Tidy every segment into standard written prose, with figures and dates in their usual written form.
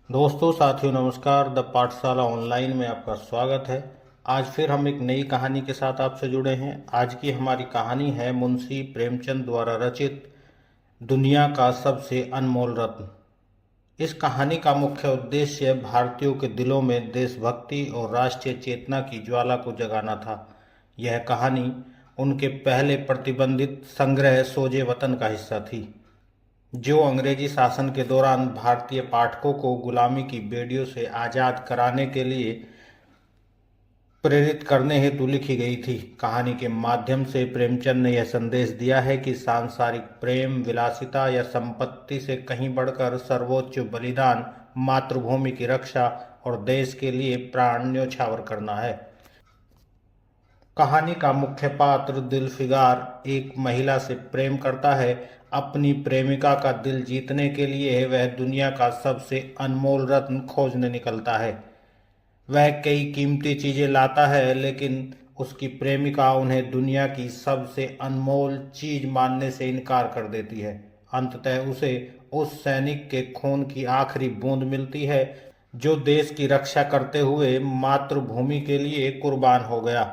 दोस्तों साथियों नमस्कार। द पाठशाला ऑनलाइन में आपका स्वागत है। आज फिर हम एक नई कहानी के साथ आपसे जुड़े हैं। आज की हमारी कहानी है मुंशी प्रेमचंद द्वारा रचित दुनिया का सबसे अनमोल रत्न। इस कहानी का मुख्य उद्देश्य भारतीयों के दिलों में देशभक्ति और राष्ट्रीय चेतना की ज्वाला को जगाना था। यह कहानी उनके पहले प्रतिबंधित संग्रह सोजे वतन का हिस्सा थी, जो अंग्रेजी शासन के दौरान भारतीय पाठकों को गुलामी की बेड़ियों से आज़ाद कराने के लिए प्रेरित करने हेतु लिखी गई थी। कहानी के माध्यम से प्रेमचंद ने यह संदेश दिया है कि सांसारिक प्रेम, विलासिता या संपत्ति से कहीं बढ़कर सर्वोच्च बलिदान मातृभूमि की रक्षा और देश के लिए प्राण न्योछावर करना है। कहानी का मुख्य पात्र दिलफिगार एक महिला से प्रेम करता है। अपनी प्रेमिका का दिल जीतने के लिए वह दुनिया का सबसे अनमोल रत्न खोजने निकलता है। वह कई कीमती चीजें लाता है, लेकिन उसकी प्रेमिका उन्हें दुनिया की सबसे अनमोल चीज मानने से इनकार कर देती है। अंततः उसे उस सैनिक के खून की आखिरी बूंद मिलती है जो देश की रक्षा करते हुए मातृभूमि के लिए कुर्बान हो गया।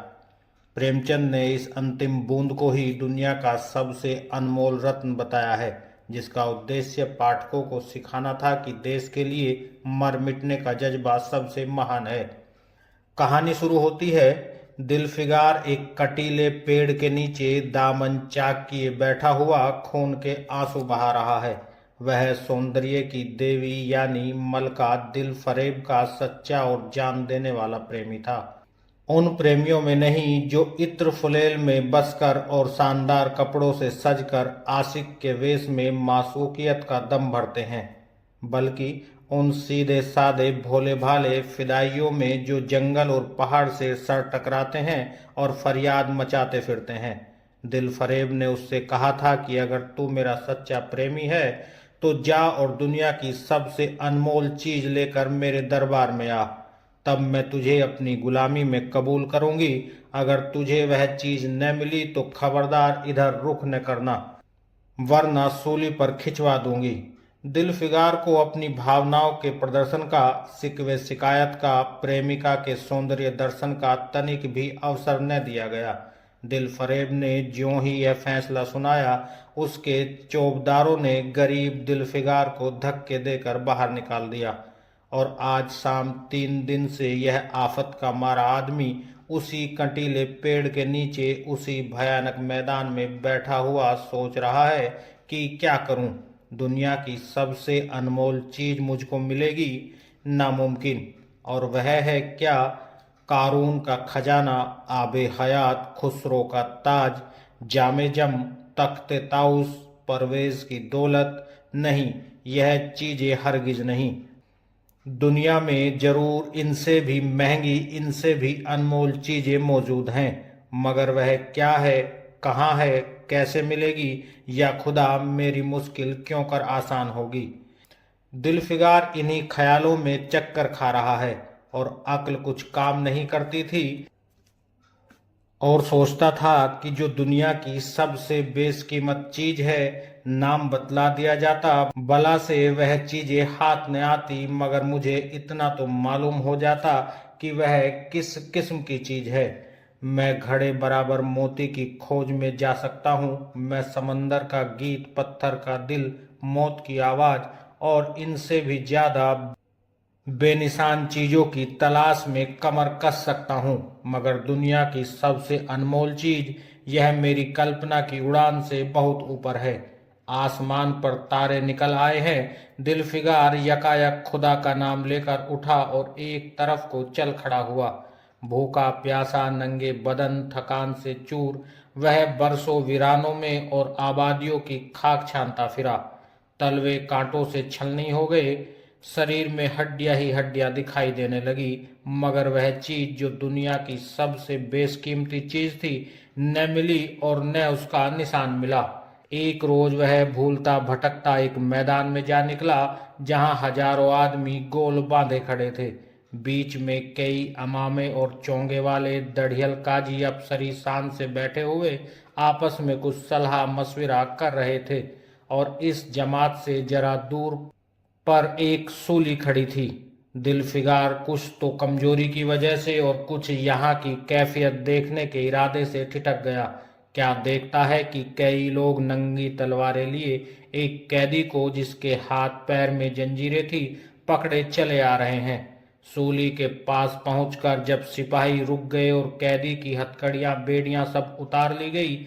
प्रेमचंद ने इस अंतिम बूंद को ही दुनिया का सबसे अनमोल रत्न बताया है, जिसका उद्देश्य पाठकों को सिखाना था कि देश के लिए मर मिटने का जज्बा सबसे महान है। कहानी शुरू होती है। दिलफिगार एक कटीले पेड़ के नीचे दामन चाक किए बैठा हुआ खून के आंसू बहा रहा है। वह सौंदर्य की देवी यानी मलका दिलफरेब का सच्चा और जान देने वाला प्रेमी था। उन प्रेमियों में नहीं जो इत्र फुलेल में बसकर और शानदार कपड़ों से सजकर आशिक के वेश में मासूकियत का दम भरते हैं, बल्कि उन सीधे साधे भोले भाले फिदाइयों में जो जंगल और पहाड़ से सर टकराते हैं और फरियाद मचाते फिरते हैं। दिलफरेब ने उससे कहा था कि अगर तू मेरा सच्चा प्रेमी है तो जा और दुनिया की सबसे अनमोल चीज लेकर मेरे दरबार में आ, तब मैं तुझे अपनी गुलामी में कबूल करूंगी। अगर तुझे वह चीज न मिली तो खबरदार इधर रुख न करना, वरना सूली पर खिंचवा दूंगी। दिलफिगार को अपनी भावनाओं के प्रदर्शन का, शिकवे शिकायत का, प्रेमिका के सौंदर्य दर्शन का तनिक भी अवसर न दिया गया। दिलफरेब ने ज्यों ही यह फैसला सुनाया, उसके चौबदारों ने गरीब दिलफिगार को धक्के देकर बाहर निकाल दिया और आज शाम 3 दिन से यह आफत का मारा आदमी उसी कंटीले पेड़ के नीचे उसी भयानक मैदान में बैठा हुआ सोच रहा है कि क्या करूं। दुनिया की सबसे अनमोल चीज मुझको मिलेगी, नामुमकिन। और वह है क्या? कारून का खजाना, आबे हयात, खुसरो का ताज, जामे जम, तख्ते ताउस, परवेज की दौलत? नहीं, यह चीजें हरगिज नहीं। दुनिया में जरूर इनसे भी महंगी, इनसे भी अनमोल चीजें मौजूद हैं, मगर वह क्या है, कहाँ है, कैसे मिलेगी, या खुदा मेरी मुश्किल क्यों कर आसान होगी। दिलफिगार इन्हीं ख्यालों में चक्कर खा रहा है और अक्ल कुछ काम नहीं करती थी और सोचता था कि जो दुनिया की सबसे बेशकीमत चीज है, नाम बतला दिया जाता भला से वह चीजें हाथ न आती, मगर मुझे इतना तो मालूम हो जाता कि वह किस किस्म की चीज है। मैं घड़े बराबर मोती की खोज में जा सकता हूँ, मैं समंदर का गीत, पत्थर का दिल, मौत की आवाज और इनसे भी ज्यादा बेनिशान चीजों की तलाश में कमर कस सकता हूँ, मगर दुनिया की सबसे अनमोल चीज, यह मेरी कल्पना की उड़ान से बहुत ऊपर है। आसमान पर तारे निकल आए हैं। दिलफिगार यकायक खुदा का नाम लेकर उठा और एक तरफ को चल खड़ा हुआ। भूखा प्यासा, नंगे बदन, थकान से चूर, वह बरसों वीरानों में और आबादियों की खाक छानता फिरा। तलवे कांटों से छलनी हो गए, शरीर में हड्डियां ही हड्डियां दिखाई देने लगी, मगर वह चीज जो दुनिया की सबसे बेशकीमती चीज थी, न मिली और न उसका निशान मिला। एक रोज वह भूलता भटकता एक मैदान में जा निकला, जहां हजारों आदमी गोल बांधे खड़े थे। बीच में कई अमामे और चोंगे वाले दढ़ियल काजी अफसरी शान से बैठे हुए आपस में कुछ सलाह मशविरा कर रहे थे, और इस जमात से जरा दूर पर एक सूली खड़ी थी। दिलफिगार कुछ तो कमजोरी की वजह से और कुछ यहाँ की कैफियत देखने के इरादे से ठिठक गया। क्या देखता है कि कई लोग नंगी तलवारें लिए एक कैदी को, जिसके हाथ पैर में जंजीरें थी, पकड़े चले आ रहे हैं। सूली के पास पहुंचकर जब सिपाही रुक गए और कैदी की हथकड़ियां, बेड़ियां सब उतार ली गई,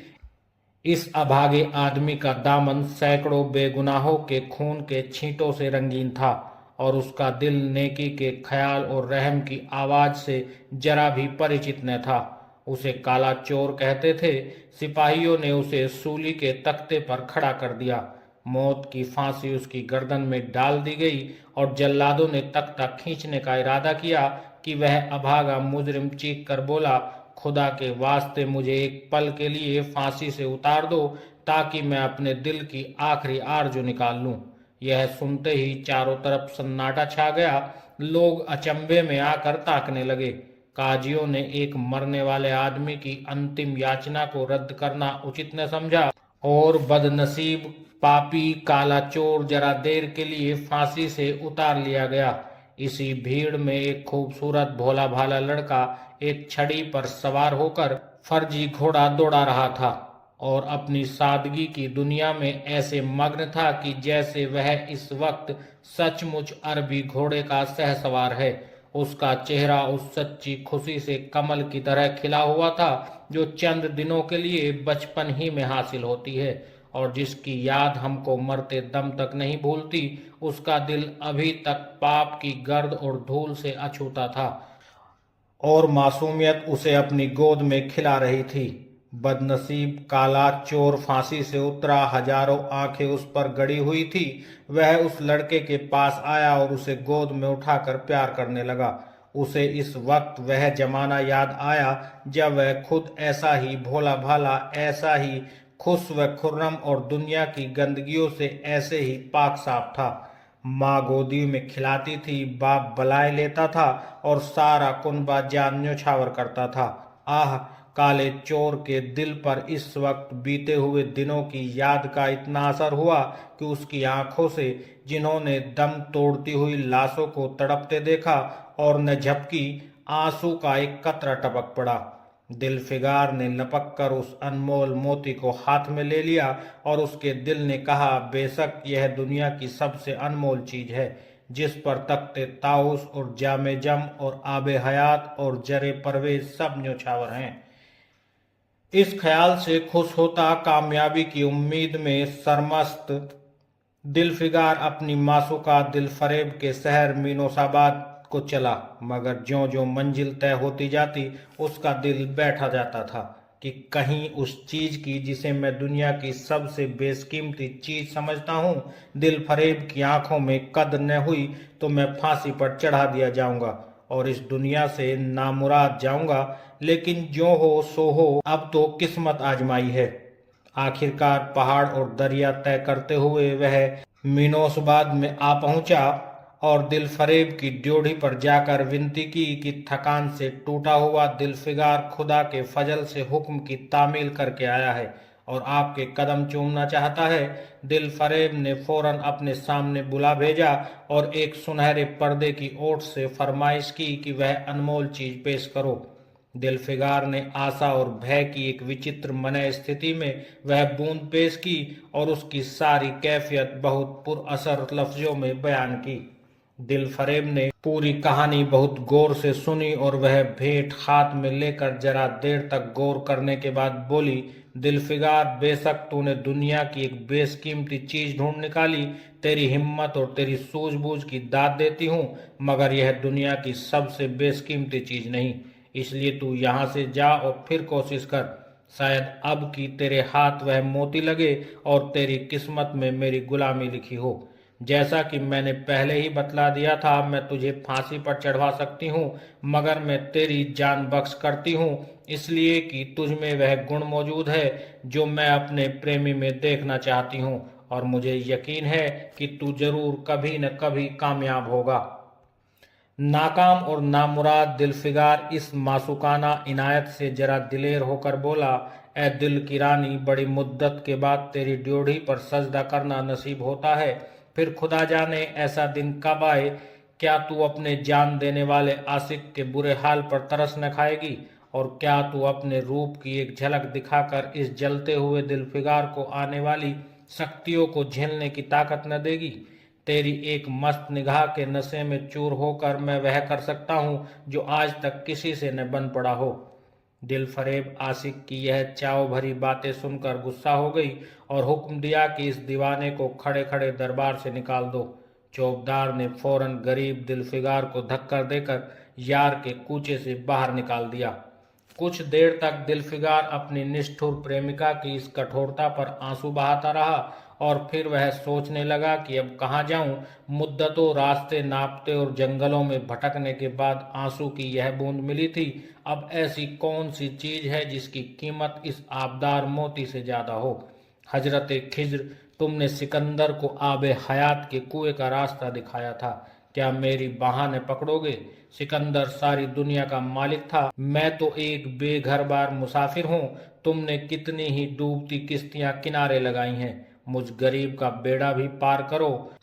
इस अभागे आदमी का दामन सैकड़ों बेगुनाहों के खून के छींटों से रंगीन था और उसका दिल नेकी के ख्याल और रहम की आवाज से जरा भी परिचित न था। उसे काला चोर कहते थे। सिपाहियों ने उसे सूली के तख्ते पर खड़ा कर दिया। मौत की फांसी उसकी गर्दन में डाल दी गई और जल्लादों ने तख्ता खींचने का इरादा किया कि वह अभागा मुजरिम चीख कर बोला, खुदा के वास्ते मुझे एक पल के लिए फांसी से उतार दो, ताकि मैं अपने दिल की आखिरी आरज़ू निकाल लूं। यह सुनते ही चारों तरफ सन्नाटा छा गया। लोग अचंभे में आकर ताकने लगे। काजियों ने एक मरने वाले आदमी की अंतिम याचना को रद्द करना उचित न समझा और बदनसीब पापी काला चोर जरा देर के लिए फांसी से उतार लिया गया। इसी भीड़ में एक खूबसूरत भोला भाला लड़का एक छड़ी पर सवार होकर फर्जी घोड़ा दौड़ा रहा था और अपनी सादगी की दुनिया में ऐसे मग्न था कि जैसे वह इस वक्त सचमुच अरबी घोड़े का सहसवार है। उसका चेहरा उस सच्ची खुशी से कमल की तरह खिला हुआ था जो चंद दिनों के लिए बचपन ही में हासिल होती है और जिसकी याद हमको मरते दम तक नहीं भूलती। उसका दिल अभी तक पाप की गर्द और धूल से अछूता था और मासूमियत उसे अपनी गोद में खिला रही थी। बदनसीब काला चोर फांसी से उतरा, हजारों आंखें उस पर गड़ी हुई थी। वह उस लड़के के पास आया और उसे गोद में उठाकर प्यार करने लगा। उसे इस वक्त वह जमाना याद आया जब वह खुद ऐसा ही भोला भाला, ऐसा ही खुश व खुर्रम और दुनिया की गंदगियों से ऐसे ही पाक साफ था। माँ गोदी में खिलाती थी, बाप बलाए लेता था और सारा कुनबा जान न्योछावर करता था। आह, काले चोर के दिल पर इस वक्त बीते हुए दिनों की याद का इतना असर हुआ कि उसकी आंखों से, जिन्होंने दम तोड़ती हुई लाशों को तड़पते देखा और न झपकी, आंसू का एक कतरा टपक पड़ा। दिलफिगार ने लपक कर उस अनमोल मोती को हाथ में ले लिया और उसके दिल ने कहा, बेशक यह दुनिया की सबसे अनमोल चीज है, जिस पर तख्ते ताउस और जामे जम और आबे हयात और जरे परवेज सब न्योछावर हैं। इस ख्याल से खुश होता, कामयाबी की उम्मीद में सरमस्त, दिलफिगार अपनी मासूका दिलफरेब के शहर मीनोसाबाद को चला। मगर ज्यों ज्यों मंजिल तय होती जाती, उसका दिल बैठा जाता था कि कहीं उस चीज की जिसे मैं दुनिया की सबसे बेशकीमती चीज समझता हूँ, दिलफरेब की आंखों में कद न हुई तो मैं फांसी पर चढ़ा दिया जाऊंगा और इस दुनिया से नामुराद जाऊंगा। लेकिन जो हो सो हो, अब तो किस्मत आजमाई है। आखिरकार पहाड़ और दरिया तय करते हुए वह मीनोसबाद में आ पहुंचा और दिलफरेब की ड्योढ़ी पर जाकर विनती की कि थकान से टूटा हुआ दिलफिगार खुदा के फजल से हुक्म की तामील करके आया है और आपके कदम चूमना चाहता है। दिलफरेब ने फौरन अपने सामने बुला भेजा और एक सुनहरे पर्दे की ओट से फरमाइश की कि वह अनमोल चीज पेश करो। दिलफिगार ने आशा और भय की एक विचित्र मनः स्थिति में वह बूंद पेश की और उसकी सारी कैफियत बहुत पुरअसर लफ्जों में बयान की। दिलफरेब ने पूरी कहानी बहुत गौर से सुनी और वह भेंट हाथ में लेकर जरा देर तक गौर करने के बाद बोली, दिलफिगार, बेशक तूने दुनिया की एक बेशकीमती चीज ढूंढ निकाली, तेरी हिम्मत और तेरी सूझबूझ की दाद देती हूँ, मगर यह दुनिया की सबसे बेशकीमती चीज नहीं। इसलिए तू यहाँ से जा और फिर कोशिश कर। शायद अब की तेरे हाथ वह मोती लगे और तेरी किस्मत में मेरी गुलामी लिखी हो। जैसा कि मैंने पहले ही बतला दिया था, मैं तुझे फांसी पर चढ़वा सकती हूँ, मगर मैं तेरी जान बख्श करती हूँ इसलिए कि तुझ में वह गुण मौजूद है जो मैं अपने प्रेमी में देखना चाहती हूँ और मुझे यकीन है कि तू जरूर कभी न कभी कामयाब होगा। नाकाम और नामुराद दिलफिगार इस मासूकाना इनायत से जरा दिलेर होकर बोला, ए दिल की रानी, बड़ी मुद्दत के बाद तेरी ड्योढ़ी पर सजदा करना नसीब होता है। फिर खुदा जाने ऐसा दिन कब आए, क्या तू अपने जान देने वाले आशिक के बुरे हाल पर तरस न खाएगी? और क्या तू अपने रूप की एक झलक दिखाकर इस जलते हुए दिलफिगार को आने वाली शक्तियों को झेलने की ताकत न देगी? तेरी एक मस्त निगाह के नशे में चूर होकर मैं वह कर सकता हूँ जो आज तक किसी से न बन पड़ा हो। दिलफरेब आशिक की यह चाव भरी बातें सुनकर गुस्सा हो गई और हुक्म दिया कि इस दीवाने को खड़े खड़े दरबार से निकाल दो। चौबदार ने फौरन गरीब दिलफिगार को धक्का देकर यार के कूचे से बाहर निकाल दिया। कुछ देर तक दिलफिगार अपनी निष्ठुर प्रेमिका की इस कठोरता पर आंसू बहाता रहा और फिर वह सोचने लगा कि अब कहाँ जाऊं। मुद्दतों रास्ते नापते और जंगलों में भटकने के बाद आंसू की यह बूंद मिली थी। अब ऐसी कौन सी चीज है जिसकी कीमत इस आबदार मोती से ज्यादा हो? हजरत खिज्र, तुमने सिकंदर को आबे हयात के कुएं का रास्ता दिखाया था, क्या मेरी बाहें पकड़ोगे? सिकंदर सारी दुनिया का मालिक था, मैं तो एक बेघर-बार मुसाफिर हूँ। तुमने कितनी ही डूबती किश्तियां किनारे लगाई हैं, मुझ गरीब का बेड़ा भी पार करो।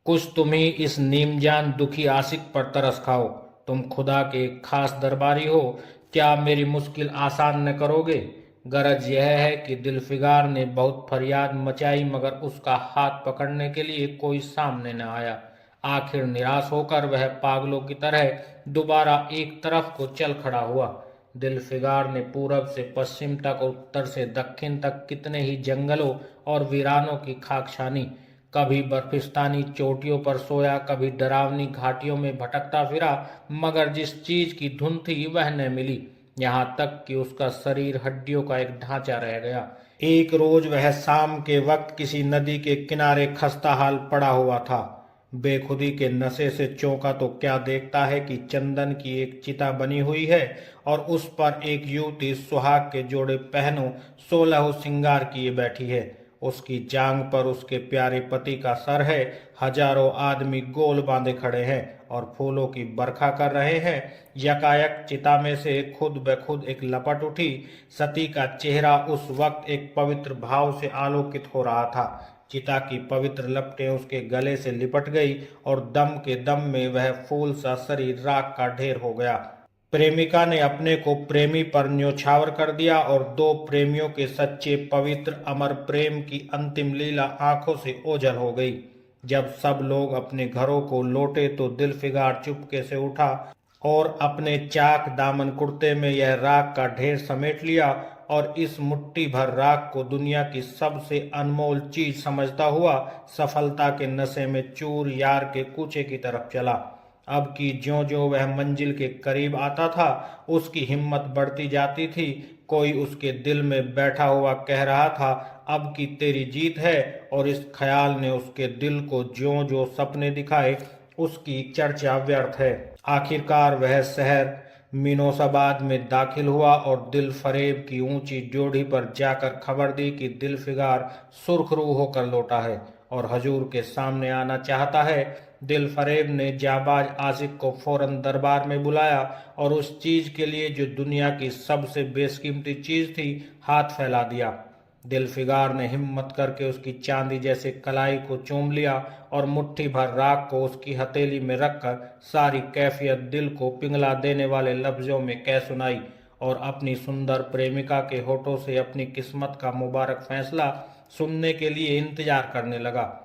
कुछ तुम ही इस नीमजान दुखी आशिक पर तरस खाओ। तुम खुदा के खास दरबारी हो, क्या मेरी मुश्किल आसान न करोगे? गरज यह है कि दिलफिगार ने बहुत फरियाद मचाई मगर उसका हाथ पकड़ने के लिए कोई सामने न आया। आखिर निराश होकर वह पागलों की तरह दोबारा एक तरफ को चल खड़ा हुआ। दिलफिगार ने पूरब से पश्चिम तक और उत्तर से दक्षिण तक कितने ही जंगलों और वीरानों की खाक छानी। कभी बर्फिस्तानी चोटियों पर सोया, कभी डरावनी घाटियों में भटकता फिरा, मगर जिस चीज की धुन थी वह न मिली। यहाँ तक कि उसका शरीर हड्डियों का एक ढांचा रह गया। एक रोज वह शाम के वक्त किसी नदी के किनारे खस्ता हाल पड़ा हुआ था। बेखुदी के नशे से चौंका तो क्या देखता है कि चंदन की एक चिता बनी हुई है और उस पर एक युवती सुहाग के जोड़े पहनो 16 श्रृंगार किए बैठी है। उसकी जांग पर उसके प्यारे पति का सर है। हजारों आदमी गोल बांधे खड़े हैं और फूलों की बरखा कर रहे हैं। यकायक चिता में से खुद ब खुद एक लपट उठी। सती का चेहरा उस वक्त एक पवित्र भाव से आलोकित हो रहा था। चिता की पवित्र लपटें उसके गले से लिपट गई और दम के दम में वह फूल सा शरीर राख का ढेर हो गया। प्रेमिका ने अपने को प्रेमी पर न्योछावर कर दिया और दो प्रेमियों के सच्चे पवित्र अमर प्रेम की अंतिम लीला आंखों से ओझल हो गई। जब सब लोग अपने घरों को लौटे तो दिलफिगार चुपके से उठा और अपने चाक दामन कुर्ते में यह राख का ढेर समेट लिया और इस मुट्ठी भर राख को दुनिया की सबसे अनमोल चीज समझता हुआ सफलता के नशे में चूर यार के कूचे की तरफ चला। अब की ज्यों-ज्यों वह मंजिल के करीब आता था, उसकी हिम्मत बढ़ती जाती थी। कोई उसके दिल में बैठा हुआ कह रहा था, अब की तेरी जीत है, और इस ख्याल ने उसके दिल को ज्यों-ज्यों सपने दिखाए, उसकी चर्चा व्यर्थ है। आखिरकार वह शहर मिनोसाबाद में दाखिल हुआ और दिल फरेब की ऊंची ड्योढ़ी पर जाकर खबर दी कि दिलफिगार सुर्खरू होकर लौटा है और हजूर के सामने आना चाहता है। दिल फरेब ने जाबाज आशिक को फौरन दरबार में बुलाया और उस चीज के लिए जो दुनिया की सबसे बेशकीमती चीज थी, हाथ फैला दिया। दिलफिगार ने हिम्मत करके उसकी चांदी जैसे कलाई को चूम लिया और मुट्ठी भर राख को उसकी हथेली में रखकर सारी कैफियत दिल को पिघला देने वाले लफ्जों में कह सुनाई और अपनी सुंदर प्रेमिका के होठों से अपनी किस्मत का मुबारक फैसला सुनने के लिए इंतजार करने लगा।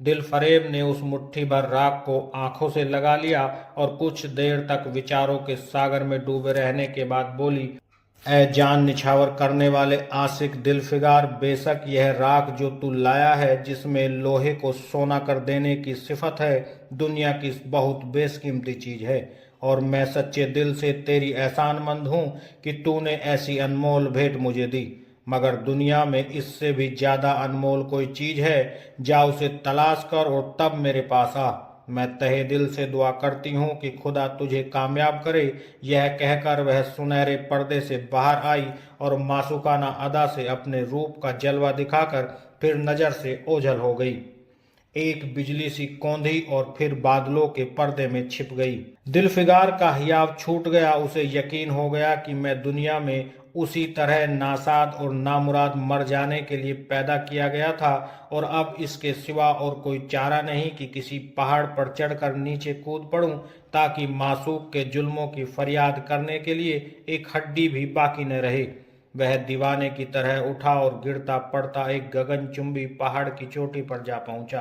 दिलफरेब ने उस मुट्ठी भर राख को आंखों से लगा लिया और कुछ देर तक विचारों के सागर में डूबे रहने के बाद बोली, ऐ जान निछावर करने वाले आशिक दिलफिगार, बेशक यह राख जो तू लाया है, जिसमें लोहे को सोना कर देने की सिफत है, दुनिया की बहुत बेशकीमती चीज है और मैं सच्चे दिल से तेरी एहसानमंद हूँ कि तूने ऐसी अनमोल भेंट मुझे दी। मगर दुनिया में इससे भी ज्यादा अनमोल कोई चीज है, जा उसे तलाश कर और तब मेरे पास आ। मैं तहे दिल से दुआ करती हूँ कि खुदा तुझे कामयाब करे। यह कहकर वह सुनहरे पर्दे से बाहर आई और मासूकाना अदा से अपने रूप का जलवा दिखाकर फिर नजर से ओझल हो गई। एक बिजली सी कौंधी और फिर बादलों के पर्दे में छिप गई। दिलफिगार का हियाव छूट गया। उसे यकीन हो गया कि मैं दुनिया में उसी तरह नासाद और नामुराद मर जाने के लिए पैदा किया गया था और अब इसके सिवा और कोई चारा नहीं कि किसी पहाड़ पर चढ़कर नीचे कूद पड़ूं ताकि मासूक के जुल्मों की फरियाद करने के लिए एक हड्डी भी बाकी न रहे। वह दीवाने की तरह उठा और गिरता पड़ता एक गगनचुंबी पहाड़ की चोटी पर जा पहुंचा।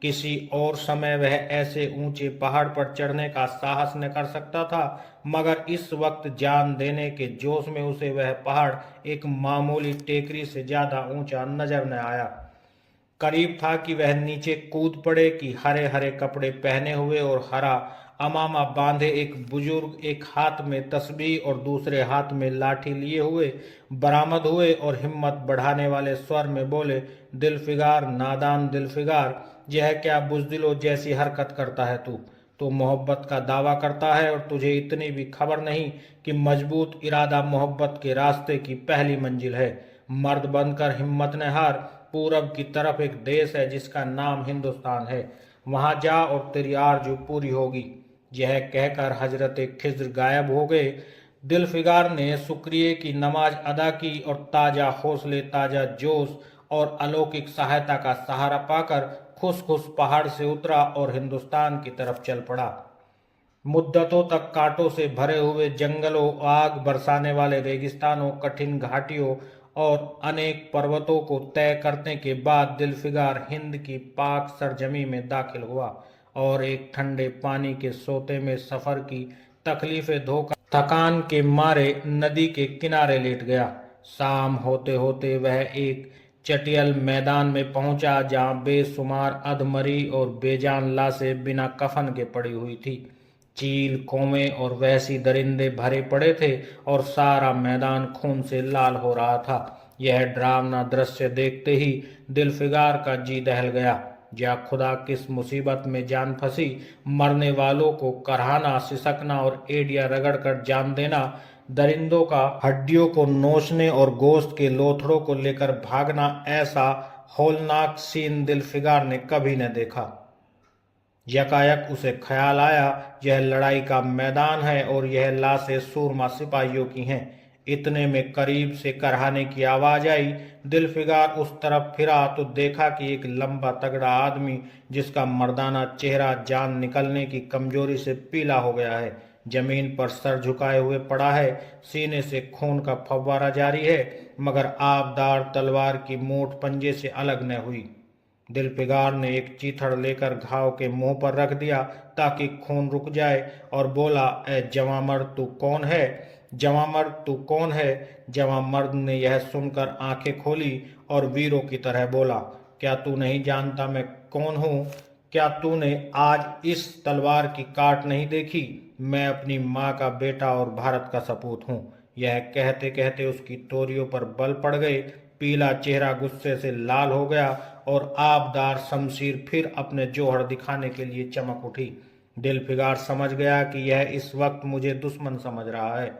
किसी और समय वह ऐसे ऊंचे पहाड़ पर चढ़ने का साहस न कर सकता था, मगर इस वक्त जान देने के जोश में उसे वह पहाड़ एक मामूली टेकरी से ज्यादा ऊंचा नजर न आया। करीब था कि वह नीचे कूद पड़े कि हरे हरे कपड़े पहने हुए और हरा अमामा बांधे एक बुजुर्ग एक हाथ में तस्बीह और दूसरे हाथ में लाठी लिए हुए बरामद हुए और हिम्मत बढ़ाने वाले स्वर में बोले, दिलफिगार, नादान दिलफिगार, यह क्या बुज़दिलों जैसी हरकत करता है तू? तो मोहब्बत का दावा करता है और तुझे इतनी भी खबर नहीं कि मजबूत इरादा मोहब्बत के रास्ते की पहली मंजिल है। मर्द बनकर हिम्मत न हार। पूरब की तरफ एक देश है जिसका नाम हिंदुस्तान है, वहां जा और तेरी आरज़ू पूरी होगी। यह कहकर हजरत खिज्र गायब हो गए। दिलफिगार ने शुक्रिया की नमाज अदा की और ताजा हौसले, ताजा जोश और अलौकिक सहायता का सहारा पाकर खुश खुश पहाड़ से उतरा और हिंदुस्तान की तरफ चल पड़ा। मुद्दतों तक कांटों से भरे हुए जंगलों, आग बरसाने वाले रेगिस्तानों, कठिन घाटियों और अनेक पर्वतों को तय करने के बाद दिलफिगार हिंद की पाक सरजमी में दाखिल हुआ और एक ठंडे पानी के सोते में सफर की तकलीफें धोकर थकान के मारे नदी के किनारे लेट गया। शाम होते होते वह एक चटियल मैदान में पहुंचा जहां बेशुमार अधमरी और बेजान लाशें बिना कफन के पड़ी हुई थी। चील, कौवे और वहशी दरिंदे भरे पड़े थे और सारा मैदान खून से लाल हो रहा था। यह डरावना दृश्य देखते ही दिलफिगार का जी दहल गया। या खुदा, किस मुसीबत में जान फंसी। मरने वालों को करहाना, सिसकना और एड़िया रगड़कर जान देना, दरिंदों का हड्डियों को नोचने और गोश्त के लोथड़ों को लेकर भागना, ऐसा हौलनाक सीन दिलफिगार ने कभी न देखा। यकायक उसे ख्याल आया, यह लड़ाई का मैदान है और यह लाशें सूरमा सिपाहियों की हैं। इतने में करीब से करहाने की आवाज आई। दिलफिगार उस तरफ फिरा तो देखा कि एक लंबा तगड़ा आदमी जिसका मर्दाना चेहरा जान निकलने की कमजोरी से पीला हो गया है, जमीन पर सर झुकाए हुए पड़ा है। सीने से खून का फव्वारा जारी है, मगर आबदार तलवार की मूठ पंजे से अलग न हुई। दिलफिगार ने एक चीथड़ लेकर घाव के मुंह पर रख दिया ताकि खून रुक जाए और बोला, ए जवां मर्द, तू कौन है? जवां मर्द, तू कौन है? जवां मर्द ने यह सुनकर आंखें खोली और वीरों की तरह बोला, क्या तू नहीं जानता मैं कौन हूँ? क्या तूने आज इस तलवार की काट नहीं देखी? मैं अपनी माँ का बेटा और भारत का सपूत हूँ। यह कहते कहते उसकी तोरियों पर बल पड़ गए। पीला चेहरा गुस्से से लाल हो गया और आबदार शमशीर फिर अपने जोहर दिखाने के लिए चमक उठी। दिलफिगार समझ गया कि यह इस वक्त मुझे दुश्मन समझ रहा है।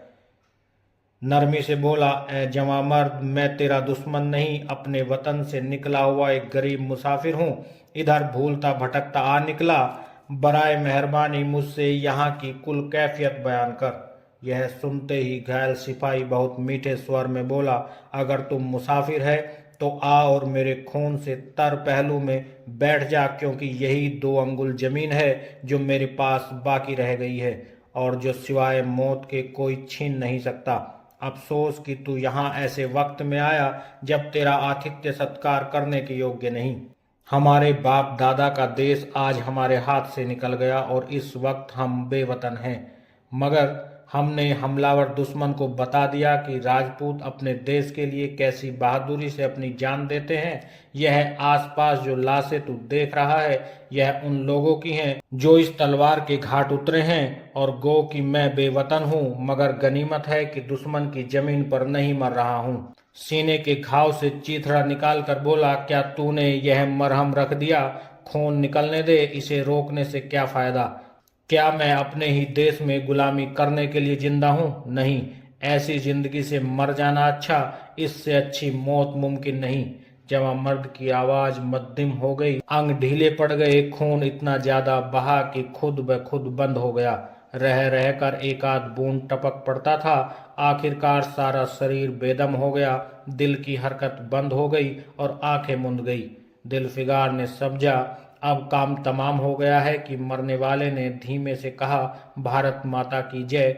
नरमी से बोला, ए जवां मर्द, मैं तेरा दुश्मन नहीं, अपने वतन से निकला हुआ एक गरीब मुसाफिर हूँ। इधर भूलता भटकता आ निकला। बराए मेहरबानी मुझसे यहाँ की कुल कैफियत बयान कर। यह सुनते ही घायल सिपाही बहुत मीठे स्वर में बोला, अगर तुम मुसाफिर है तो आ और मेरे खून से तर पहलू में बैठ जा, क्योंकि यही 2 अंगुल जमीन है जो मेरे पास बाकी रह गई है और जो सिवाय मौत के कोई छीन नहीं सकता। अफसोस कि तू यहाँ ऐसे वक्त में आया जब तेरा आतिथ्य सत्कार करने के योग्य नहीं। हमारे बाप दादा का देश आज हमारे हाथ से निकल गया और इस वक्त हम बेवतन हैं, मगर हमने हमलावर दुश्मन को बता दिया कि राजपूत अपने देश के लिए कैसी बहादुरी से अपनी जान देते हैं। यह आसपास जो लाशें तू देख रहा है, यह उन लोगों की हैं जो इस तलवार के घाट उतरे हैं। और गो कि मैं बेवतन हूँ, मगर गनीमत है कि दुश्मन की जमीन पर नहीं मर रहा हूँ। सीने के घाव से चीथड़ा निकाल कर बोला, क्या तूने यह मरहम रख दिया? खून निकलने दे, इसे रोकने से क्या फायदा? क्या मैं अपने ही देश में गुलामी करने के लिए जिंदा हूँ? नहीं, ऐसी जिंदगी से मर जाना अच्छा, इससे अच्छी मौत मुमकिन नहीं। जवां मर्द की आवाज मध्यम हो गई, अंग ढीले पड़ गए, खून इतना ज्यादा बहा कि खुद ब खुद बंद हो गया। रह रहकर एक आध बूंद टपक पड़ता था। आखिरकार सारा शरीर बेदम हो गया, दिल की हरकत बंद हो गई और आंखें मूंद गई। दिलफिगार ने समझा अब काम तमाम हो गया है कि मरने वाले ने धीमे से कहा, भारत माता की जय,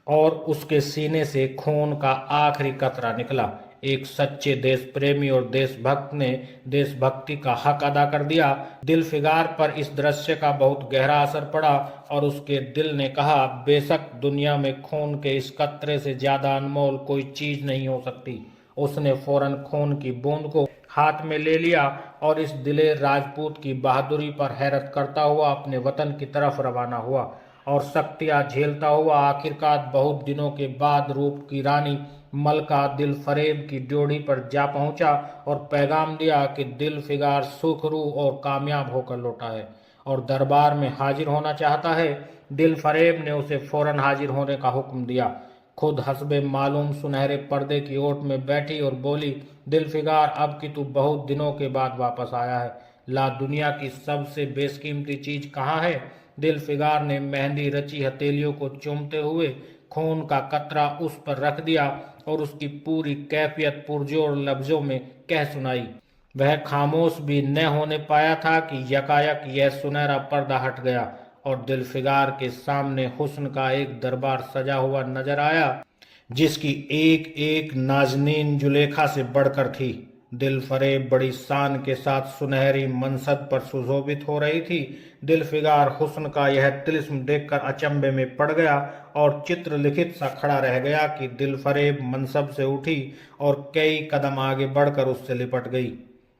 और उसके सीने से खून का आखिरी कतरा निकला। एक सच्चे देश प्रेमी और देशभक्त ने देशभक्ति का हक अदा कर दिया। दिलफिगार पर इस दृश्य का बहुत गहरा असर पड़ा और उसके दिल ने कहा, बेशक दुनिया में खून के इस कतरे से ज्यादा अनमोल कोई चीज नहीं हो सकती। उसने फौरन खून की बूंद को हाथ में ले लिया और इस दिलेर राजपूत की बहादुरी पर हैरत करता हुआ अपने वतन की तरफ रवाना हुआ और सख्तियां झेलता हुआ आखिरकार बहुत दिनों के बाद रूप की रानी मलका दिलफरेब की ड्योढ़ी पर जा पहुंचा और पैगाम दिया कि दिलफिगार सुखरू और कामयाब होकर लौटा है और दरबार में हाजिर होना चाहता है। दिलफरेब ने उसे फौरन हाजिर होने का हुक्म दिया। खुद हस्बे मालूम सुनहरे पर्दे की ओट में बैठी और बोली, दिलफिगार अब कि तू बहुत दिनों के बाद वापस आया है, ला दुनिया की सबसे बेशकीमती चीज कहाँ है? दिलफिगार ने मेहंदी रची हथेलियों को चूमते हुए खून का कतरा उस पर रख दिया और उसकी पूरी कैफियत पुरजोर लफ्जों में कह सुनाई। वह खामोश भी न होने पाया था कि यकायक यह सुनहरा पर्दा हट गया और दिलफिगार के सामने हुस्न का एक दरबार सजा हुआ नजर आया, जिसकी एक एक नाजनीन जुलेखा से बढ़कर थी। दिलफरेब बड़ी शान के साथ सुनहरी मनसद पर सुशोभित हो रही थी। दिलफिगार हुस्न का यह तिलिस्म देखकर अचंभे में पड़ गया और चित्र लिखित सा खड़ा रह गया कि दिलफरेब मनसब से उठी और कई कदम आगे बढ़कर उससे लिपट गई।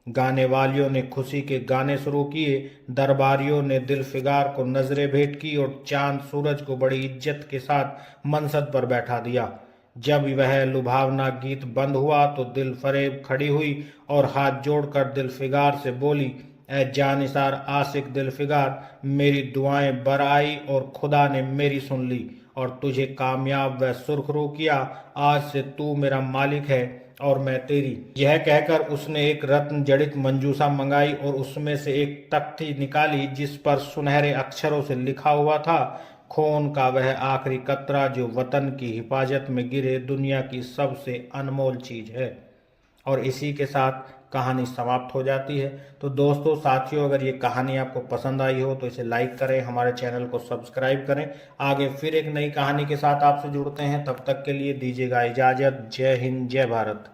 गाने वालियों ने खुशी के गाने शुरू किए, दरबारियों ने दिलफिगार को नजरें भेंट की और चांद सूरज को बड़ी इज्जत के साथ मनसद पर बैठा दिया। जब वह लुभावना गीत बंद हुआ तो दिलफरेब खड़ी हुई और हाथ जोड़कर दिलफिगार से बोली, ए जानिसार आशिक दिलफिगार, मेरी दुआएं बर आई और खुदा ने मेरी सुन ली और तुझे कामयाब व सुरखरू किया। आज से तू मेरा मालिक है और मैं तेरी। यह कहकर उसने एक रत्न जड़ित मंजूसा मंगाई और उसमें से एक तख्ती निकाली जिस पर सुनहरे अक्षरों से लिखा हुआ था, खून का वह आखिरी कतरा जो वतन की हिफाजत में गिरे दुनिया की सबसे अनमोल चीज है। और इसी के साथ कहानी समाप्त हो जाती है। तो दोस्तों साथियों, अगर ये कहानी आपको पसंद आई हो तो इसे लाइक करें, हमारे चैनल को सब्सक्राइब करें। आगे फिर एक नई कहानी के साथ आपसे जुड़ते हैं, तब तक के लिए दीजिएगा इजाजत। जय हिंद, जय भारत।